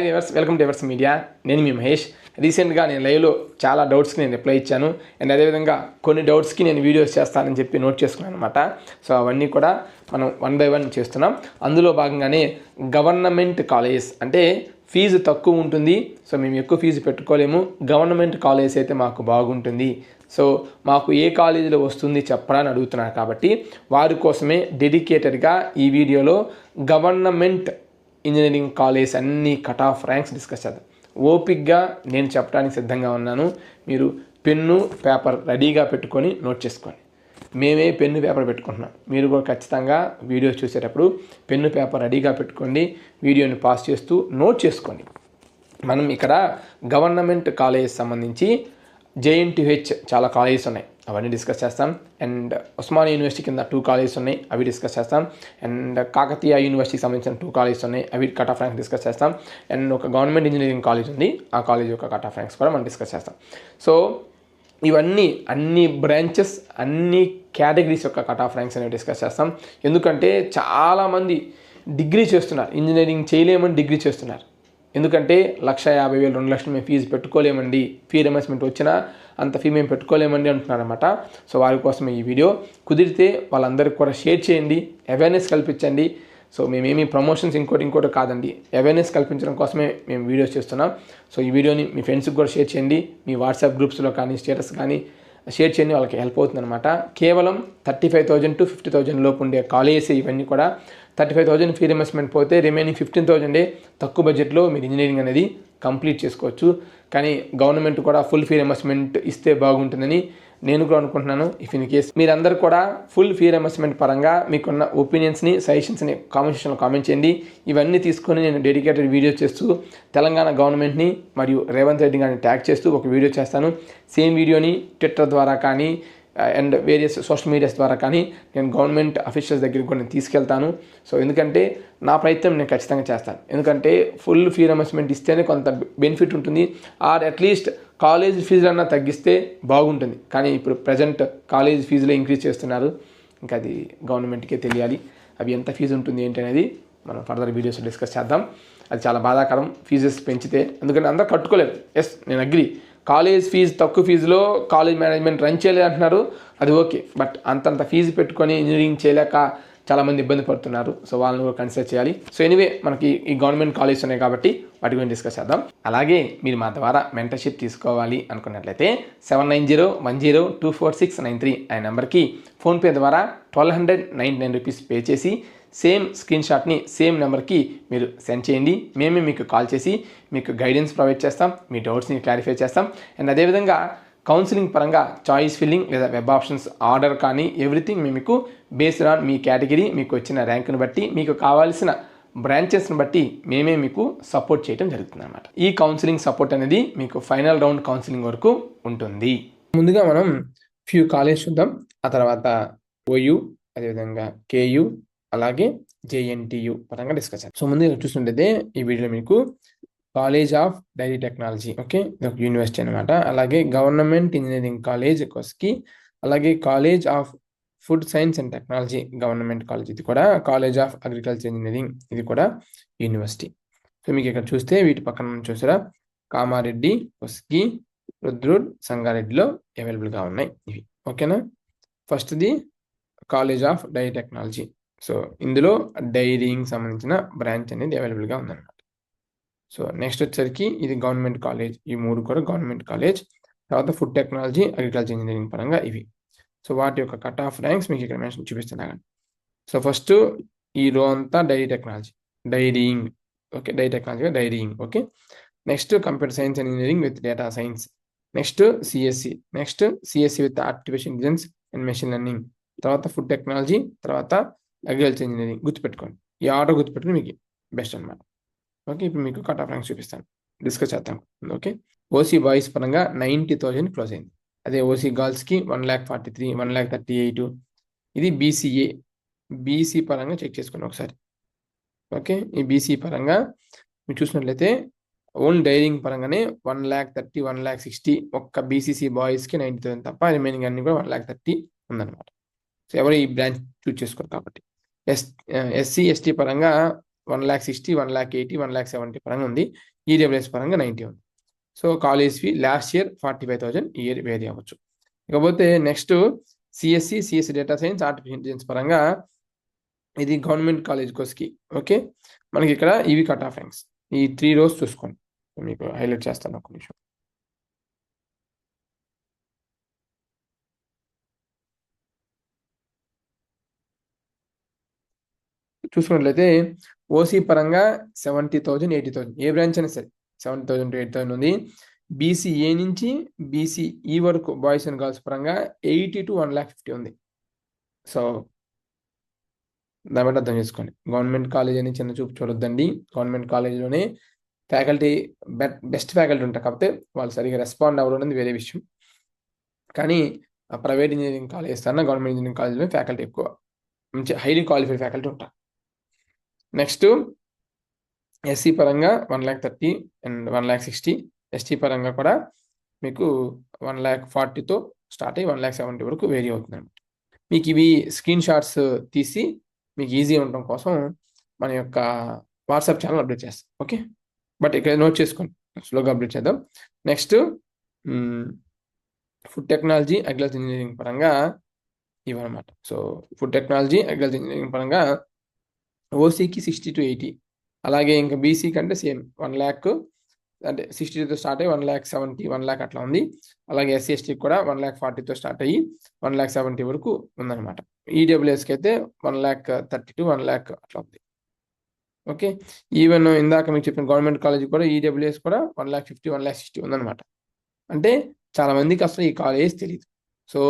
Hi viewers, welcome to Evers media. నేను మీ మహేష్. రీసెంట్గా నేను లైవ్లో చాలా డౌట్స్కి నేను రిప్లై ఇచ్చాను. అండ్ అదేవిధంగా కొన్ని డౌట్స్కి నేను వీడియోస్ చేస్తానని చెప్పి నోట్ చేసుకున్నాను అనమాట. సో అవన్నీ కూడా మనం 1 by 1 చేస్తున్నాం. అందులో భాగంగానే గవర్నమెంట్ కాలేజెస్ అంటే ఫీజు తక్కువ ఉంటుంది, సో మేము ఎక్కువ ఫీజు పెట్టుకోలేము, గవర్నమెంట్ కాలేజెస్ అయితే మాకు బాగుంటుంది, సో మాకు ఏ కాలేజీలో వస్తుంది చెప్పడానికి అడుగుతున్నారు. కాబట్టి వారి కోసమే డెడికేటెడ్గా ఈ వీడియోలో గవర్నమెంట్ ఇంజనీరింగ్ కాలేజ్ అన్ని కట్ ఆఫ్ ర్యాంక్స్ డిస్కస్ చేద్దాం. ఓపిక్గా నేను చెప్పడానికి సిద్ధంగా ఉన్నాను. మీరు పెన్ను పేపర్ రెడీగా పెట్టుకొని నోట్ చేసుకోండి. మేమే పెన్ను పేపర్ పెట్టుకుంటున్నాం, మీరు కూడా ఖచ్చితంగా వీడియోస్ చూసేటప్పుడు పెన్ను పేపర్ రెడీగా పెట్టుకోండి. వీడియోని పాస్ చేస్తూ నోట్ చేసుకోండి. మనం ఇక్కడ గవర్నమెంట్ కాలేజ్ సంబంధించి JNTH చాలా కాలేజెస్ ఉన్నాయి, అవన్నీ డిస్కస్ చేస్తాం. అండ్ ఉస్మానియా యూనివర్సిటీ కింద 2 కాలేజెస్ ఉన్నాయి, అవి డిస్కస్ చేస్తాం. అండ్ కాకతీయ యూనివర్సిటీకి సంబంధించిన 2 కాలేజెస్ ఉన్నాయి, అవి కట్ ఆఫ్ ర్యాంక్స్ డిస్కస్ చేస్తాం. అండ్ ఒక గవర్నమెంట్ ఇంజనీరింగ్ కాలేజ్ ఉంది, ఆ కాలేజ్ యొక్క కట్ ఆఫ్ ర్యాంక్స్ కూడా మనం డిస్కస్ చేస్తాం. సో ఇవన్నీ అన్ని బ్రాంచెస్ అన్ని కేటగిరీస్ యొక్క కట్ ఆఫ్ ర్యాంక్స్ అనేవి డిస్కస్ చేస్తాం. ఎందుకంటే చాలామంది డిగ్రీ చేస్తున్నారు, ఇంజనీరింగ్ చేయలేమని డిగ్రీ చేస్తున్నారు. ఎందుకంటే 1,50,000 2 లక్షలు మేము ఫీజు పెట్టుకోలేమండి, ఫీ రిమర్స్మెంట్ వచ్చినా అంత ఫీ మేము పెట్టుకోలేమండి అంటున్నారన్నమాట. సో వారి కోసమే ఈ వీడియో. కుదిరితే వాళ్ళందరికీ కూడా షేర్ చేయండి, అవేర్నెస్ కల్పించండి. సో మేమేమి ప్రమోషన్స్ ఇంకోటి కాదండి, అవేర్నెస్ కల్పించడం కోసమే మేము వీడియోస్ చేస్తున్నాం. సో ఈ వీడియోని మీ ఫ్రెండ్స్కి కూడా షేర్ చేయండి, మీ వాట్సాప్ గ్రూప్స్లో కానీ స్టేటస్ కానీ షేర్ చేయండి, వాళ్ళకి హెల్ప్ అవుతుంది అనమాట. కేవలం 35,000 to 50,000 లోపు ఉండే కాలేజెస్ ఇవన్నీ కూడా 35,000 ఫీ రిమర్స్మెంట్ పోతే రిమైనింగ్ 15,000 తక్కువ బడ్జెట్లో మీరు ఇంజనీరింగ్ అనేది కంప్లీట్ చేసుకోవచ్చు. కానీ గవర్నమెంట్ కూడా ఫుల్ ఫీ రిమర్స్మెంట్ ఇస్తే బాగుంటుందని నేను కూడా అనుకుంటున్నాను. ఇఫ్ ఇన్ కేస్ మీరందరూ కూడా ఫుల్ ఫీ రిమర్స్మెంట్ పరంగా మీకున్న ఒపీనియన్స్ని సజెషన్స్ని కామెంట్ సెక్షన్లో కామెంట్ చేయండి. ఇవన్నీ తీసుకొని నేను డెడికేటెడ్ వీడియో చేస్తూ తెలంగాణ గవర్నమెంట్ని మరియు రేవంత్ రెడ్డి గారిని ట్యాగ్ చేస్తూ ఒక వీడియో చేస్తాను. సేమ్ వీడియోని ట్విట్టర్ ద్వారా కానీ అండ్ వేరియస్ సోషల్ మీడియాస్ ద్వారా కానీ నేను గవర్నమెంట్ అఫీషియల్స్ దగ్గరికి కూడా నేను తీసుకెళ్తాను. సో ఎందుకంటే నా ప్రయత్నం నేను ఖచ్చితంగా చేస్తాను. ఎందుకంటే ఫుల్ ఫీ రిమర్స్మెంట్ ఇస్తేనే కొంత బెనిఫిట్ ఉంటుంది, ఆర్ అట్లీస్ట్ కాలేజ్ ఫీజులన్నా తగ్గిస్తే బాగుంటుంది. కానీ ఇప్పుడు ప్రజెంట్ కాలేజ్ ఫీజులో ఇంక్రీజ్ చేస్తున్నారు, ఇంకా అది గవర్నమెంట్కే తెలియాలి. అవి ఎంత ఫీజు ఉంటుంది ఏంటి అనేది మనం ఫర్దర్ వీడియోస్ డిస్కస్ చేద్దాం. అది చాలా బాధాకరం ఫీజెస్ పెంచితే, ఎందుకంటే అందరూ కట్టుకోలేరు. ఎస్, నేను అగ్రీ, కాలేజ్ ఫీజు తక్కువ ఫీజులో కాలేజ్ మేనేజ్మెంట్ రన్ చేయలేదు అంటున్నారు, అది ఓకే. బట్ అంతంత ఫీజు పెట్టుకొని ఇంజనీరింగ్ చేయలేక చాలామంది ఇబ్బంది పడుతున్నారు. సో వాళ్ళని కూడా కన్సిడర్ చేయాలి. సో ఎనీవే మనకి ఈ గవర్నమెంట్ కాలేజ్ ఉన్నాయి కాబట్టి వాటి గురించి డిస్కస్ చేద్దాం. అలాగే మీరు మా ద్వారా మెంటర్షిప్ తీసుకోవాలి అనుకున్నట్లయితే 7910024693 అనే నెంబర్కి ఫోన్పే ద్వారా 1,299 రూపీస్ పే చేసి సేమ్ స్క్రీన్ షాట్ని సేమ్ నెంబర్కి మీరు సెండ్ చేయండి. మేమే మీకు కాల్ చేసి మీకు గైడెన్స్ ప్రొవైడ్ చేస్తాం, మీ డౌట్స్ని క్లారిఫై చేస్తాం. అండ్ అదేవిధంగా కౌన్సిలింగ్ పరంగా చాయిస్ ఫిల్లింగ్ లేదా వెబ్ ఆప్షన్స్ ఆర్డర్ కానీ ఎవ్రీథింగ్ మేము మీకు బేస్డ్ ఆన్ మీ కేటగిరీ, మీకు వచ్చిన ర్యాంకును బట్టి, మీకు కావాల్సిన బ్రాంచెస్ని బట్టి మేమే మీకు సపోర్ట్ చేయడం జరుగుతుంది అన్నమాట. ఈ కౌన్సిలింగ్ సపోర్ట్ అనేది మీకు ఫైనల్ రౌండ్ కౌన్సిలింగ్ వరకు ఉంటుంది. ముందుగా మనం ఫ్యూ కాలేజ్ చూద్దాం, ఆ తర్వాత OU అదేవిధంగా KU అలాగే JNTU పరంగా డిస్కస్ చేద్దాం. సో ముందుగా చూస్తుంటే ఈ వీడియోలో మీకు college of dairy technology, okay, ఇది ఒక యూనివర్సిటీ అనమాట. అలాగే గవర్నమెంట్ ఇంజనీరింగ్ కాలేజ్ కోస్కి, అలాగే college of food science and technology government college, ఇది కూడా కాలేజ్ ఆఫ్ అగ్రికల్చర్ ఇంజనీరింగ్, ఇది కూడా యూనివర్సిటీ. సో మీకు ఇక్కడ చూస్తే వీటి పక్కన చూసారా, కామారెడ్డి, కొస్గి, రుద్రుడ్, సంగారెడ్డిలో అవైలబుల్గా ఉన్నాయి ఇవి, ఓకేనా. ఫస్ట్ది college of dairy technology. So ఇందులో డైరీకి సంబంధించిన బ్రాంచ్ అనేది అవైలబుల్గా ఉందన్నమాట. సో నెక్స్ట్ వచ్చేసరికి ఇది గవర్నమెంట్ కాలేజ్, ఈ 3 కూడా గవర్నమెంట్ కాలేజ్. తర్వాత ఫుడ్ టెక్నాలజీ, అగ్రికల్చర్ ఇంజనీరింగ్ పరంగా ఇవి. సో వాటి యొక్క కట్ ఆఫ్ ర్యాంక్స్ మీకు ఇక్కడ మెన్షన్ చూపిస్తున్నాను. సో ఫస్ట్ ఈ రో అంతా dairy technology, dairying, okay, dairy technology dairying, okay. Next computer science and engineering with data science. Next CSC, next CSC with artificial intelligence and machine learning. తర్వాత food technology, తర్వాత agriculture engineering. గుర్తుపెట్టుకోండి, ఈ order గుర్తుపెట్టుకుని మీకు best అనమాట. Okay, ఇప్పుడు మీకు cut off ranks చూపిస్తాను, డిస్కస్ చేద్దాం. ఓకే, OC బాయ్స్ పరంగా 90,000 క్లోజ్ అయింది. అదే OC గర్ల్స్కి 1,43,000, 1,38,000. ఇది BC పరంగా చెక్ చేసుకోండి ఒకసారి. ఓకే, ఈ BC పరంగా మీరు చూసినట్లయితే ఓన్ డైరింగ్ పరంగానే 1,30,000, 1,60,000 ఒక్క BCC బాయ్స్కి 90,000 తప్ప రిమైనింగ్ అన్ని కూడా 1,30,000 ఉందన్నమాట. సో ఎవరు ఈ బ్రాంచ్ చూస్ చేసుకోరు కాబట్టి. SC ST పరంగా 1,60,000, 1,80,000, 1,70,000 పరంగా ఉంది. ఈడబ్ల్యూఎస్ పరంగా 90 ఉంది. So college fee last year 45,000, ఈ ఇయర్ వేరీ అవ్వచ్చు. ఇకపోతే next CSC data science, artificial intelligence పరంగా ఇది గవర్నమెంట్ కాలేజ్ కోర్స్కి. ఓకే, మనకి ఇక్కడ ఇవి కట్ ఆఫ్ ర్యాంక్స్, ఈ 3 rows చూసుకోండి. మీకు హైలైట్ చేస్తాను ఒక నిమిషం. చూసుకున్నట్లయితే ఓసీ పరంగా 70,000, 80,000, ఏ బ్రాంచ్ అయినా సరే 70,000 to 80,000 ఉంది. బీసీఏ నుంచి బీసీఈ వరకు బాయ్స్ అండ్ గర్ల్స్ పరంగా 80 to 1,50,000 ఉంది. సో దాన్ని బట్టి అర్థం చేసుకోండి. గవర్నమెంట్ కాలేజ్ అని చిన్న చూపు చూడొద్దండి. గవర్నమెంట్ కాలేజీలోనే ఫ్యాకల్టీ బెస్ట్ ఫ్యాకల్టీ ఉంటారు, కాకపోతే వాళ్ళు సరిగ్గా రెస్పాండ్ అవ్వడం అనేది వేరే విషయం. కానీ ప్రైవేట్ ఇంజనీరింగ్ కాలేజ్ కన్నా గవర్నమెంట్ ఇంజనీరింగ్ కాలేజ్లో ఫ్యాకల్టీ ఎక్కువ, మంచి హైలీ క్వాలిఫైడ్ ఫ్యాకల్టీ ఉంటారు. నెక్స్ట్ ఎస్సీ పరంగా 1,30,000 అండ్ 1,60,000. ఎస్టీ పరంగా కూడా మీకు 1,40,000తో స్టార్ట్ అయ్యి 1,70,000 వరకు వేరీ అవుతుంది అనమాట. మీకు ఇవి స్క్రీన్ షాట్స్ తీసి మీకు ఈజీ ఉండడం కోసం మన యొక్క వాట్సాప్ ఛానల్ అప్డేట్ చేస్తాం. ఓకే, బట్ ఇక్కడ నోట్ చేసుకోండి, స్లోగా అప్డేట్ చేద్దాం. Next food technology, agriculture engineering పరంగా ఇవన్నమాట. So food technology, agriculture engineering పరంగా ఓసీకి 60 to 80, అలాగే ఇంకా బీసీ కంటే సేమ్ 1 lakh, అంటే 60తో స్టార్ట్ అయ్యి 1,70,000, 1 lakh అట్లా ఉంది. అలాగే ఎస్సీ ఎస్టీకి కూడా 1,40,000తో స్టార్ట్ అయ్యి 1,70,000 వరకు ఉందన్నమాట. ఈడబ్ల్యూఎస్కి అయితే 1,30,000 to 1 lakh అట్లా ఉంది. ఓకే, ఈవెన్ ఇందాక మీకు చెప్పిన గవర్నమెంట్ కాలేజ్ కూడా ఈడబ్ల్యూఎస్ కూడా 1,50,000, 1,60,000 ఉందన్నమాట. అంటే చాలా మందికి అసలు ఈ కాలేజ్ తెలియదు. సో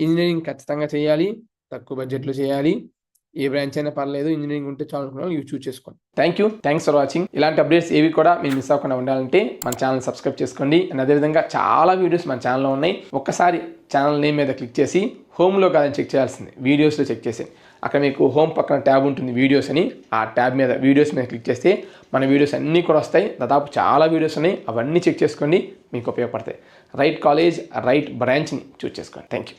ఇంజనీరింగ్ ఖచ్చితంగా చేయాలి, తక్కువ బడ్జెట్లో చేయాలి, ఏ బ్రాంచ్ అయినా పర్లేదు, ఇంజనీరింగ్ ఉంటే చాలు అనుకున్న ఇవి చూస్ చేసుకోండి. Thanks for watching. ఇలాంటి అప్డేట్స్ ఏవి కూడా మీరు మిస్ అవ్వకుండా ఉండాలంటే మన ఛానల్ సబ్స్క్రైబ్ చేసుకోండి. అండ్ అదేవిధంగా చాలా వీడియోస్ మన ఛానల్లో ఉన్నాయి. ఒక్కసారి ఛానల్ నేమ్ మీద క్లిక్ చేసి హోమ్లో కాదని చెక్ చేయాల్సింది, వీడియోస్లో చెక్ చేసి అక్కడ మీకు హోమ్ పక్కన ట్యాబ్ ఉంటుంది వీడియోస్ అని, ఆ ట్యాబ్ మీద వీడియోస్ మీద క్లిక్ చేస్తే మన వీడియోస్ అన్నీ కూడా వస్తాయి. దాదాపు చాలా వీడియోస్ ఉన్నాయి, అవన్నీ చెక్ చేసుకోండి, మీకు ఉపయోగపడతాయి. రైట్ కాలేజ్, రైట్ బ్రాంచ్ని చూస్ చేసుకోండి. Thank you.